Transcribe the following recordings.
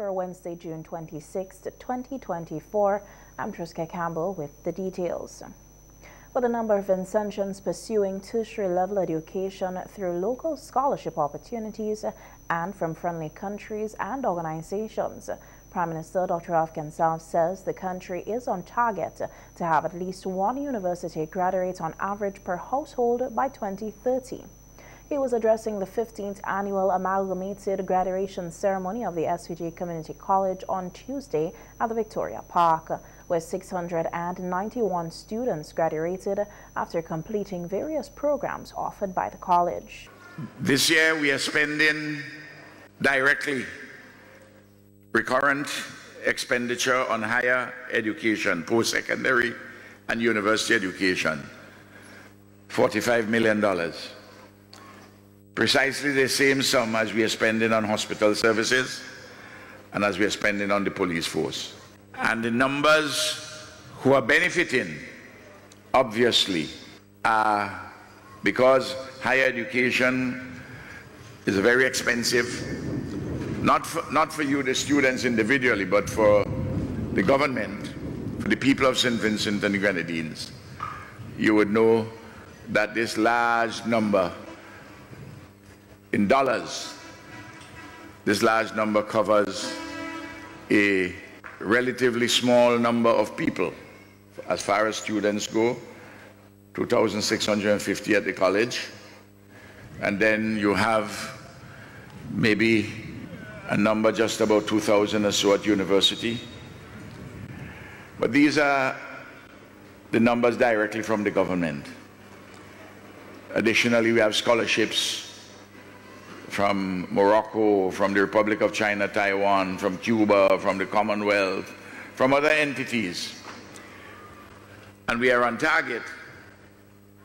for Wednesday, June 26, 2024. I'm Triska Campbell with the details. With a number of Vincentians pursuing tertiary level education through local scholarship opportunities and from friendly countries and organizations, Prime Minister Dr. Afghan Salve says the country is on target to have at least one university graduate on average per household by 2030. He was addressing the 15th annual amalgamated graduation ceremony of the SVG Community College on Tuesday at the Victoria Park, where 691 students graduated after completing various programs offered by the college. This year we are spending directly recurrent expenditure on higher education, post-secondary and university education, $45 million. Precisely the same sum as we are spending on hospital services and as we are spending on the police force. And the numbers who are benefiting, obviously, are because higher education is very expensive, not for you, the students individually, but for the government, for the people of St. Vincent and the Grenadines. You would know that this large number in dollars, this large number covers a relatively small number of people. As far as students go, 2,650 at the college, and then you have maybe a number just about 2,000 or so at university. But these are the numbers directly from the government. Additionally, we have scholarships from Morocco, from the Republic of China, Taiwan, from Cuba, from the Commonwealth, from other entities. And we are on target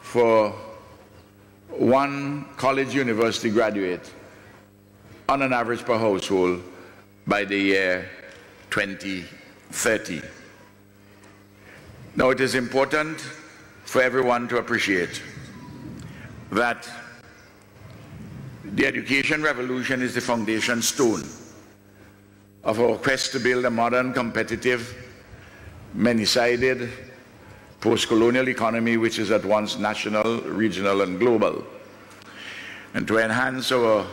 for one college university graduate on an average per household by the year 2030. Now, it is important for everyone to appreciate that the education revolution is the foundation stone of our quest to build a modern, competitive, many-sided, post-colonial economy which is at once national, regional, and global, and to enhance our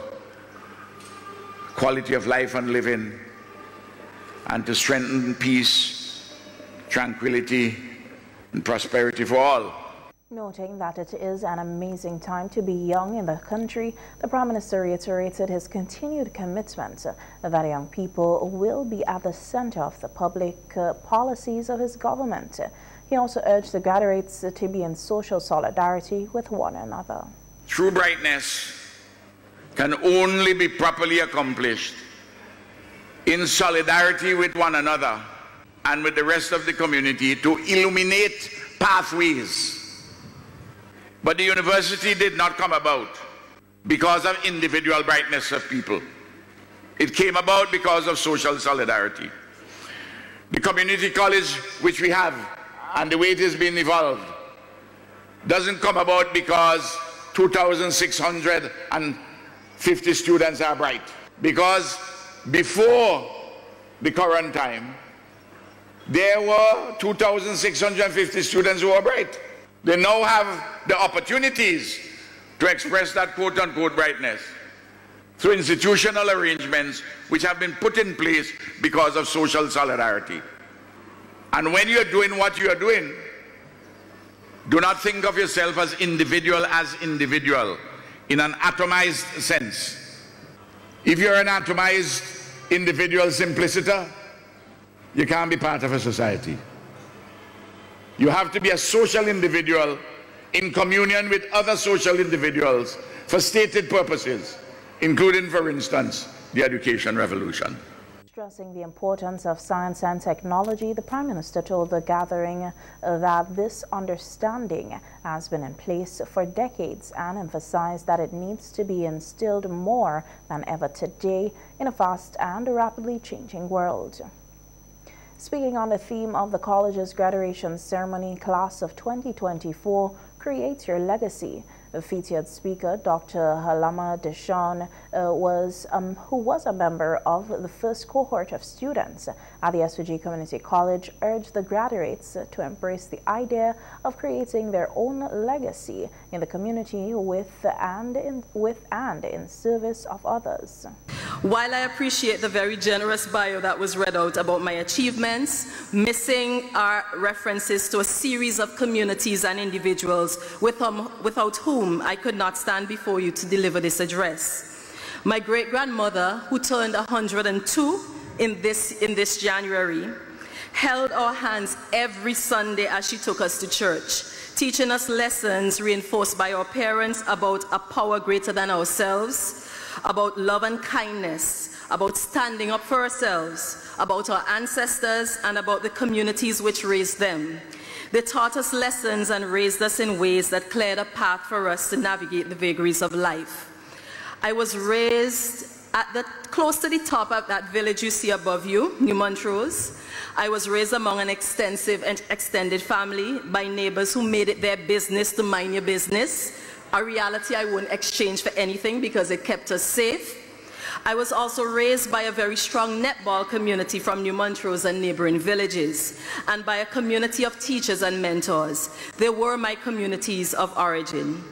quality of life and living, and to strengthen peace, tranquility, and prosperity for all. Noting that it is an amazing time to be young in the country, the Prime Minister reiterated his continued commitment that young people will be at the center of the public policies of his government. He also urged the graduates to be in social solidarity with one another. True brightness can only be properly accomplished in solidarity with one another and with the rest of the community to illuminate pathways. But the university did not come about because of individual brightness of people. It came about because of social solidarity. The community college which we have and the way it has been evolved doesn't come about because 2,650 students are bright. Because before the current time, there were 2,650 students who were bright. They now have the opportunities to express that quote-unquote brightness through institutional arrangements which have been put in place because of social solidarity. And when you're doing what you're doing, do not think of yourself as individual in an atomized sense. If you're an atomized individual simpliciter, you can't be part of a society. You have to be a social individual in communion with other social individuals for stated purposes, including, for instance, the education revolution. Stressing the importance of science and technology, the Prime Minister told the gathering that this understanding has been in place for decades and emphasized that it needs to be instilled more than ever today in a fast and rapidly changing world. Speaking on the theme of the college's graduation ceremony, Class of 2024, Create Your Legacy, The featured speaker, Dr. Halama Deshawn, who was a member of the first cohort of students at the SVG Community College, urged the graduates to embrace the idea of creating their own legacy in the community with and in service of others. While I appreciate the very generous bio that was read out about my achievements, missing are references to a series of communities and individuals without whom I could not stand before you to deliver this address. My great-grandmother, who turned 102 in this January, held our hands every Sunday as she took us to church, teaching us lessons reinforced by our parents about a power greater than ourselves, about love and kindness, about standing up for ourselves, about our ancestors, and about the communities which raised them. They taught us lessons and raised us in ways that cleared a path for us to navigate the vagaries of life. I was raised close to the top of that village you see above you, New Montrose. I was raised among an extensive and extended family by neighbors who made it their business to mind your business, a reality I wouldn't exchange for anything because it kept us safe. I was also raised by a very strong netball community from New Montrose and neighboring villages, and by a community of teachers and mentors. They were my communities of origin.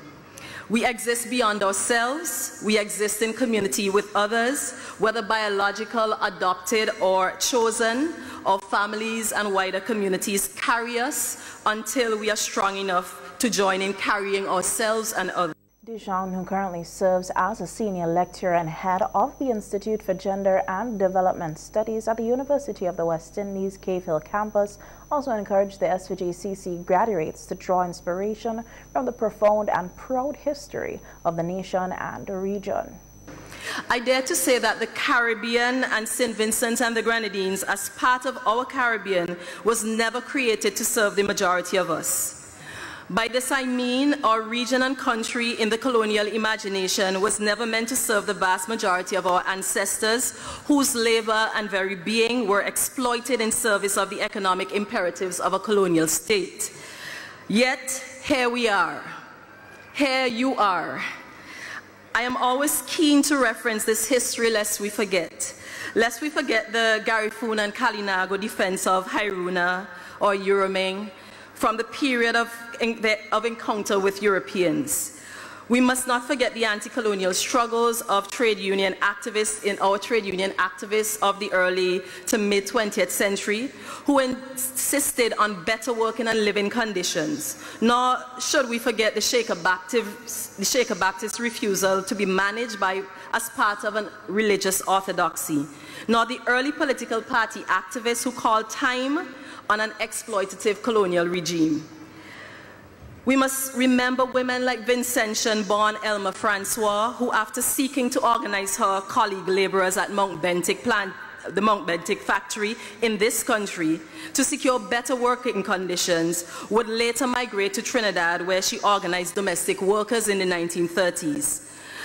We exist beyond ourselves. We exist in community with others, whether biological, adopted, or chosen. Our families and wider communities carry us until we are strong enough to join in carrying ourselves and others. Deshawn, who currently serves as a senior lecturer and head of the Institute for Gender and Development Studies at the University of the West Indies Cave Hill campus, also encouraged the SVG-CC graduates to draw inspiration from the profound and proud history of the nation and region. I dare to say that the Caribbean and St. Vincent and the Grenadines, as part of our Caribbean, was never created to serve the majority of us. By this I mean our region and country in the colonial imagination was never meant to serve the vast majority of our ancestors, whose labor and very being were exploited in service of the economic imperatives of a colonial state. Yet, here we are. Here you are. I am always keen to reference this history lest we forget. Lest we forget the Garifuna and Kalinago defense of Hairuna or Uruming from the period of encounter with Europeans. We must not forget the anti-colonial struggles of trade union activists of the early to mid-20th century who insisted on better working and living conditions. Nor should we forget the Shaker Baptist refusal to be managed as part of a religious orthodoxy. Nor the early political party activists who called time on an exploitative colonial regime. We must remember women like Vincentian-born Elma Francois, who after seeking to organize her colleague laborers at the Mount Bentic factory in this country to secure better working conditions, would later migrate to Trinidad, where she organized domestic workers in the 1930s.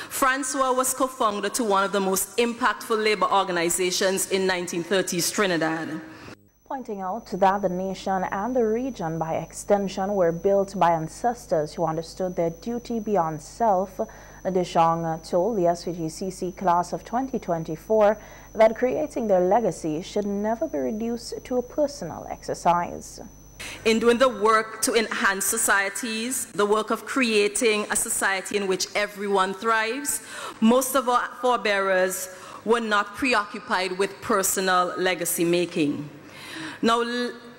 Francois was co-founder to one of the most impactful labor organizations in 1930s Trinidad. Pointing out that the nation and the region by extension were built by ancestors who understood their duty beyond self, Deshawn told the SVG-CC class of 2024 that creating their legacy should never be reduced to a personal exercise. In doing the work to enhance societies, the work of creating a society in which everyone thrives, most of our forebearers were not preoccupied with personal legacy making. Now,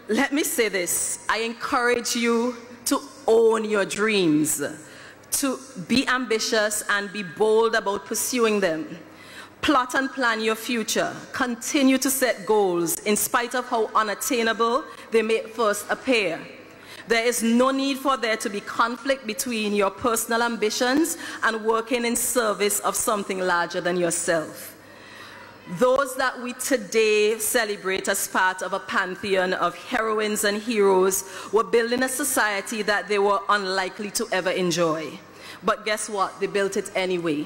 let me say this. I encourage you to own your dreams, to be ambitious and be bold about pursuing them. Plot and plan your future. Continue to set goals in spite of how unattainable they may first appear. There is no need for there to be conflict between your personal ambitions and working in service of something larger than yourself. Those that we today celebrate as part of a pantheon of heroines and heroes were building a society that they were unlikely to ever enjoy. But guess what? They built it anyway.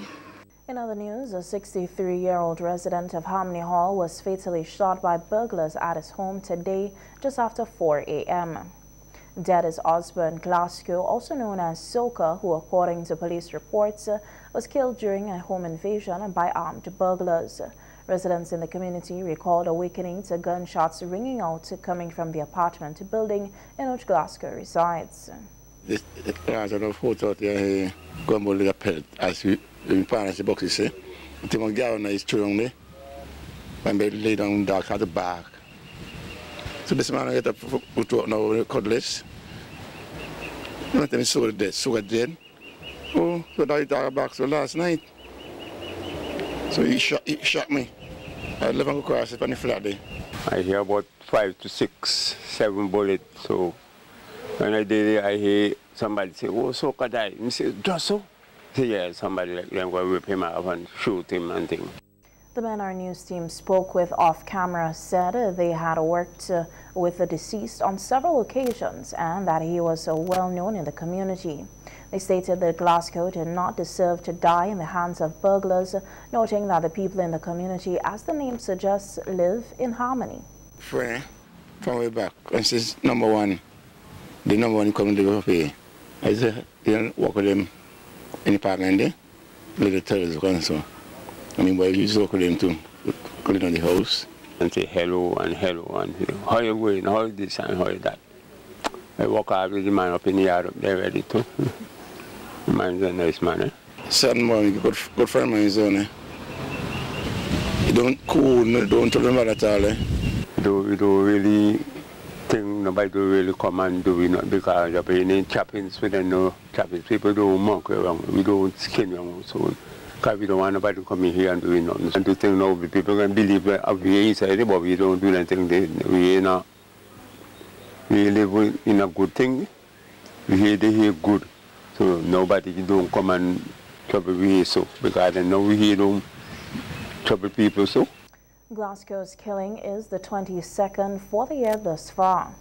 In other news, a 63-year-old resident of Harmony Hall was fatally shot by burglars at his home today just after 4 a.m. Dead is Osborne Glasgow, also known as Soka, who, according to police reports, was killed during a home invasion by armed burglars. Residents in the community recalled awakening to gunshots ringing out coming from the apartment building in which Glasgow resides. This is a photo of the gun pelt, as we parents the boxes say. The one guy is strong there. When they lay down dark at the back. So this man get up put out now with cutlass. Not any so dead. Oh, so that dark back so last night. So he shot me. I live on across it on the flat there. I hear about 5 to 6, 7 bullets. So when I did it, I hear somebody say, "Oh, Soka died." I say, "Just so?" I say, "Yeah, somebody like them going to rip him off and shoot him and things." The men our news team spoke with off-camera said they had worked with the deceased on several occasions and that he was well known in the community. They stated that Glasgow did not deserve to die in the hands of burglars, noting that the people in the community, as the name suggests, live in harmony. Friend, from way back, and since the number one coming to go pay, I said, you walk with them in the parliament there, little terrorists come so. I mean, boy, you just walk with them too, calling on the house. And say hello and how you going, how this and how that. I walk out with the man up in the yard up there ready too. The man's a nice man, eh? Certain morning, good friend of his own, eh? You don't cool, don't tell them about that all, eh? We don't really think nobody do really come and do it, not because of any chappings, we don't know chappings. People don't mock around, we don't skin around, so because we don't want nobody to come in here and do nothing. And to think now, people can believe that we are inside, but we don't do anything. We live in a good thing. We hear good. So nobody don't come and trouble we here so. Because I know we here don't trouble people so. Glasgow's killing is the 22nd for the year thus far.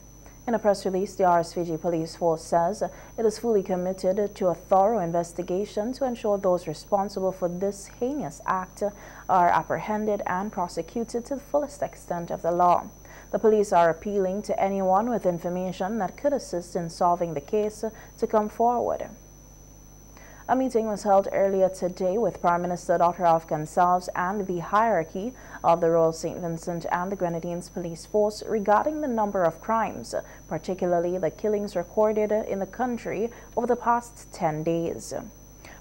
In a press release, the SVG Police Force says it is fully committed to a thorough investigation to ensure those responsible for this heinous act are apprehended and prosecuted to the fullest extent of the law. The police are appealing to anyone with information that could assist in solving the case to come forward. A meeting was held earlier today with Prime Minister Dr. Gonsalves and the hierarchy of the Royal St. Vincent and the Grenadines Police Force regarding the number of crimes, particularly the killings recorded in the country over the past 10 days.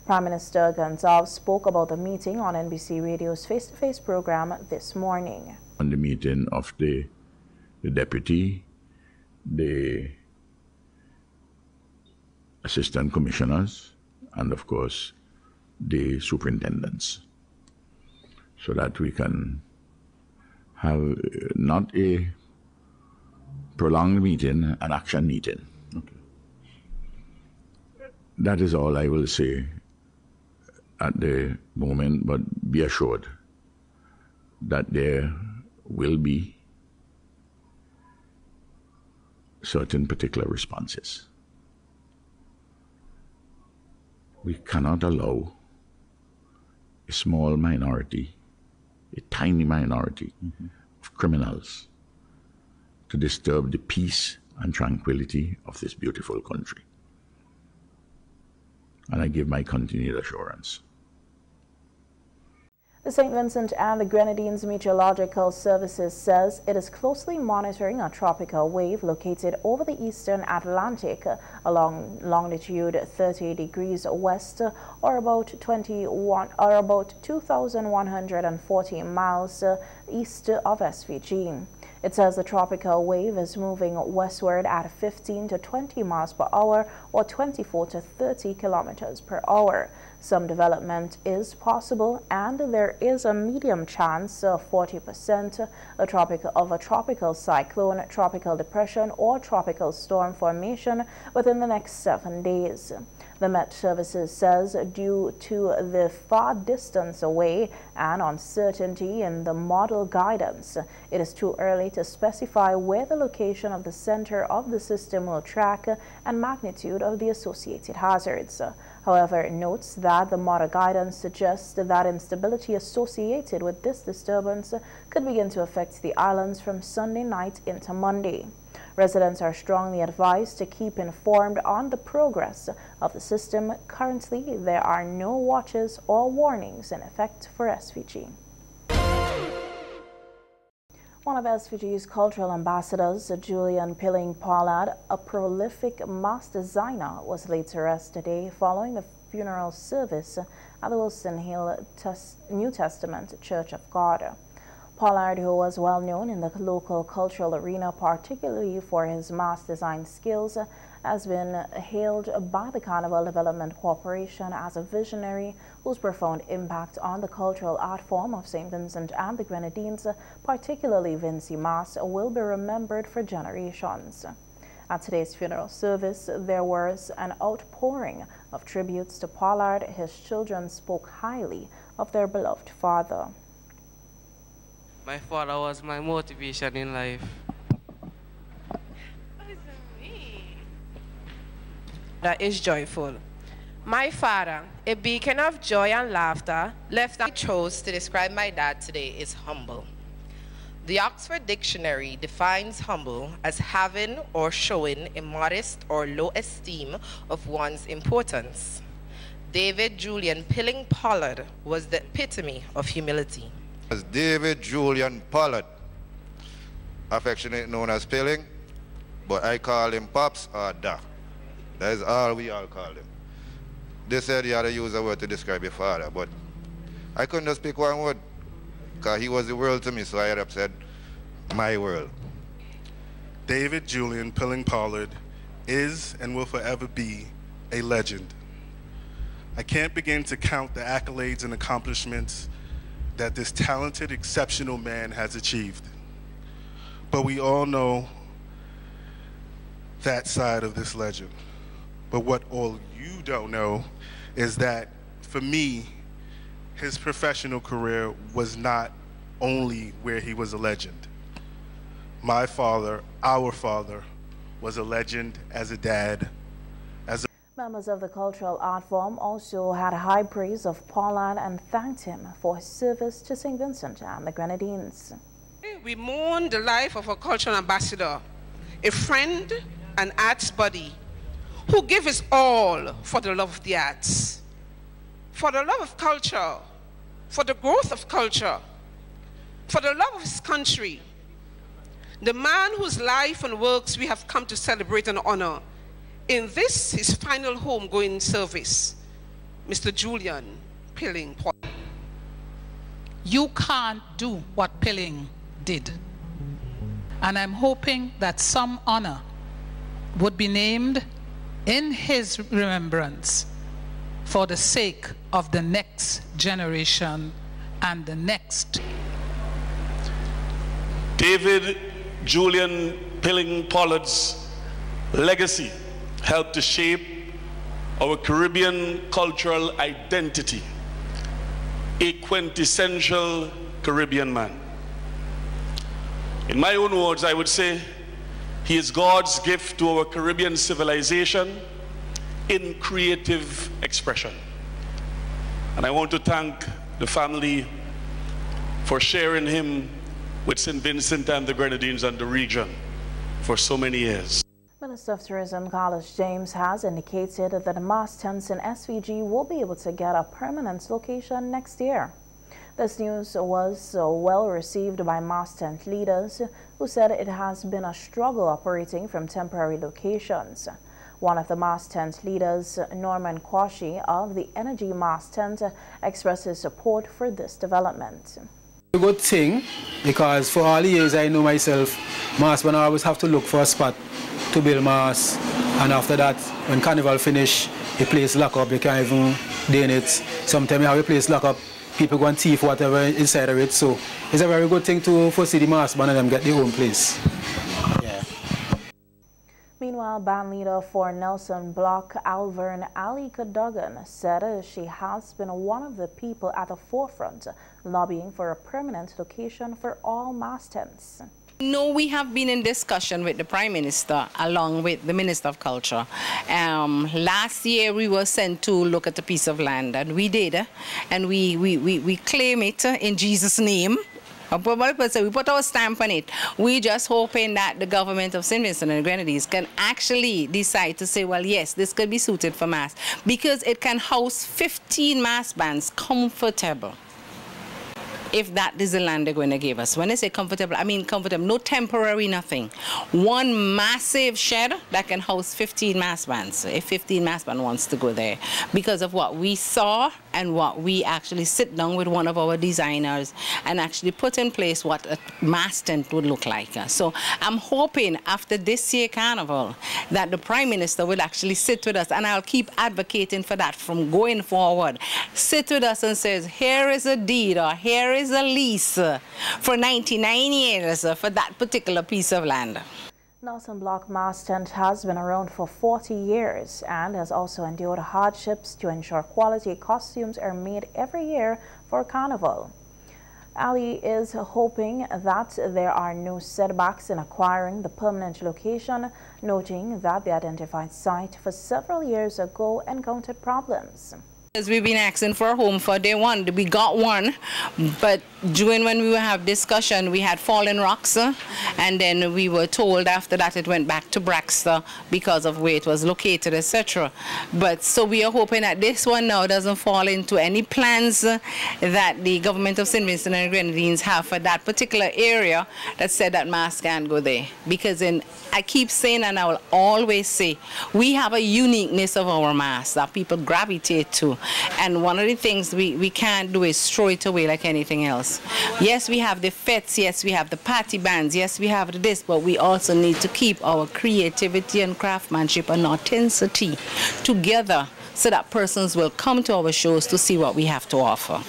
Prime Minister Gonsalves spoke about the meeting on NBC Radio's face-to-face program this morning. On the meeting of the deputy, the assistant commissioners, and of course the superintendents, so that we can have not a prolonged meeting, an action meeting. Okay. That is all I will say at the moment, but be assured that there will be certain particular responses. We cannot allow a small minority, a tiny minority of criminals to disturb the peace and tranquility of this beautiful country. And I give my continued assurance. The St. Vincent and the Grenadines Meteorological Services says it is closely monitoring a tropical wave located over the eastern Atlantic along longitude 30 degrees west or about 2,140 miles east of SVG. It says the tropical wave is moving westward at 15 to 20 miles per hour or 24 to 30 kilometers per hour. Some development is possible and there is a medium chance of 40% of a tropical cyclone, tropical depression or tropical storm formation within the next 7 days. The Met Services says due to the far distance away and uncertainty in the model guidance, it is too early to specify where the location of the center of the system will track and magnitude of the associated hazards. However, it notes that the model guidance suggests that instability associated with this disturbance could begin to affect the islands from Sunday night into Monday. Residents are strongly advised to keep informed on the progress of the system. Currently, there are no watches or warnings in effect for SVG. One of SVG's cultural ambassadors, Julian Pilling-Pollard, a prolific mask designer, was laid to rest today following the funeral service at the Wilson Hill New Testament Church of God. Pollard, who was well known in the local cultural arena, particularly for his mask design skills, has been hailed by the Carnival Development Corporation as a visionary whose profound impact on the cultural art form of St. Vincent and the Grenadines, particularly Vincy Mass, will be remembered for generations. At today's funeral service, there was an outpouring of tributes to Pollard. His children spoke highly of their beloved father. My father was my motivation in life. That is joyful. My father, a beacon of joy and laughter, left. I chose to describe my dad today is humble. The Oxford Dictionary defines humble as having or showing a modest or low esteem of one's importance. David Julian Pilling-Pollard was the epitome of humility. As David Julian Pollard, affectionately known as Pilling, but I call him Pops or Doc. That is all we all call him. They said he had to use a word to describe your father, but I couldn't just pick one word, because he was the world to me, so I had up said, my world. David Julian Pilling-Pollard is and will forever be a legend. I can't begin to count the accolades and accomplishments that this talented, exceptional man has achieved. But we all know that side of this legend. But what all you don't know is that, for me, his professional career was not only where he was a legend. My father, our father, was a legend as a dad, Members of the cultural art form also had high praise of Pollard and thanked him for his service to St. Vincent and the Grenadines. We mourn the life of a cultural ambassador, a friend and arts buddy, who gave his all for the love of the arts, for the love of culture, for the growth of culture, for the love of his country. The man whose life and works we have come to celebrate and honor in this, his final homegoing service, Mr. Julian Pilling-Pollard. You can't do what Pilling did. And I'm hoping that some honor would be named in his remembrance for the sake of the next generation and the next. David Julian Pilling-Pollard's legacy helped to shape our Caribbean cultural identity, a quintessential Caribbean man. In my own words, I would say he is God's gift to our Caribbean civilization in creative expression. And I want to thank the family for sharing him with St. Vincent and the Grenadines and the region for so many years. Minister of Tourism Carlos James has indicated that the mass tents in SVG will be able to get a permanent location next year. This news was well received by mass tent leaders who said it has been a struggle operating from temporary locations. One of the mass tent leaders, Norman Kwashi of the Energy Mass Tent, expresses support for this development. A good thing, because for all the years I know myself, mass when I always have to look for a spot to build mass, and after that, when carnival finish, the place lock up, you can't even do it. Sometimes you have a place lock up, people go and thief whatever inside of it, so it's a very good thing to foresee the mass band and them get their own place. Yeah. Meanwhile, band leader for Nelson Block, Alvern Ali Cadogan, said she has been one of the people at the forefront lobbying for a permanent location for all mass tents. No, we have been in discussion with the Prime Minister along with the Minister of Culture. Last year we were sent to look at a piece of land, and we did, and we claim it in Jesus' name. We put our stamp on it. We just hoping that the government of St. Vincent and the Grenadines can actually decide to say, well, yes, this could be suited for mass, because it can house 15 mass bands comfortable. If that is the land they're going to give us. When I say comfortable, I mean comfortable, no temporary, nothing. One massive shed that can house 15 mass bands, if 15 mass band wants to go there, because of what we saw and what we actually sit down with one of our designers and actually put in place what a mass tent would look like. So I'm hoping after this year carnival that the Prime Minister will actually sit with us, and I'll keep advocating for that from going forward. Sit with us and says, here is a deed, or here is a lease for 99 years for that particular piece of land. Nelson Block Mass Tent has been around for 40 years and has also endured hardships to ensure quality costumes are made every year for Carnival. Ali is hoping that there are no setbacks in acquiring the permanent location, noting that the identified site for several years ago encountered problems. We've been asking for a home for day one. We got one, but during when we have discussion, we had fallen rocks, and then we were told after that it went back to Braxton because of where it was located, etc. But so we are hoping that this one now doesn't fall into any plans that the government of St. Vincent and Grenadines have for that particular area that said that mass can't go there. Because I keep saying, and I will always say, we have a uniqueness of our mass that people gravitate to. And one of the things we can't do is throw it away like anything else. Yes, we have the fetes, yes, we have the party bands, yes, we have this, but we also need to keep our creativity and craftsmanship and authenticity together so that persons will come to our shows to see what we have to offer.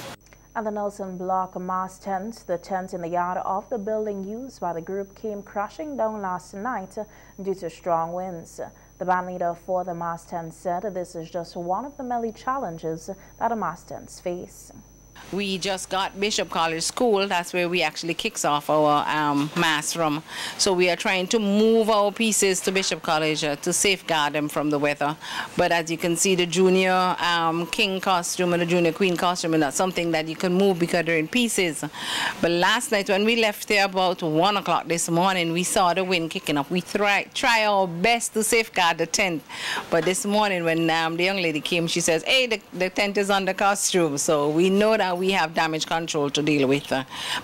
At the Nelson Block Mass Tent, the tent in the yard of the building used by the group came crashing down last night due to strong winds. The band leader for the mass tent said this is just one of the many challenges that the mass tents face. We just got Bishop College School. That's where we actually kicks off our mass from. So we are trying to move our pieces to Bishop College to safeguard them from the weather. But as you can see, the junior king costume and the junior queen costume is not something that you can move because they're in pieces. But last night when we left there about 1 o'clock this morning, we saw the wind kicking up. We try our best to safeguard the tent. But this morning when the young lady came, she says, hey, the tent is under costume. So we know that we have damage control to deal with.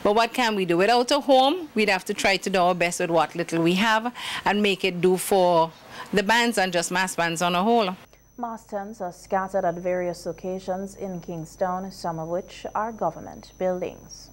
But what can we do? Without a home, we'd have to try to do our best with what little we have and make it do for the bands and just mass bands on a whole. Mass tents are scattered at various locations in Kingstown, some of which are government buildings.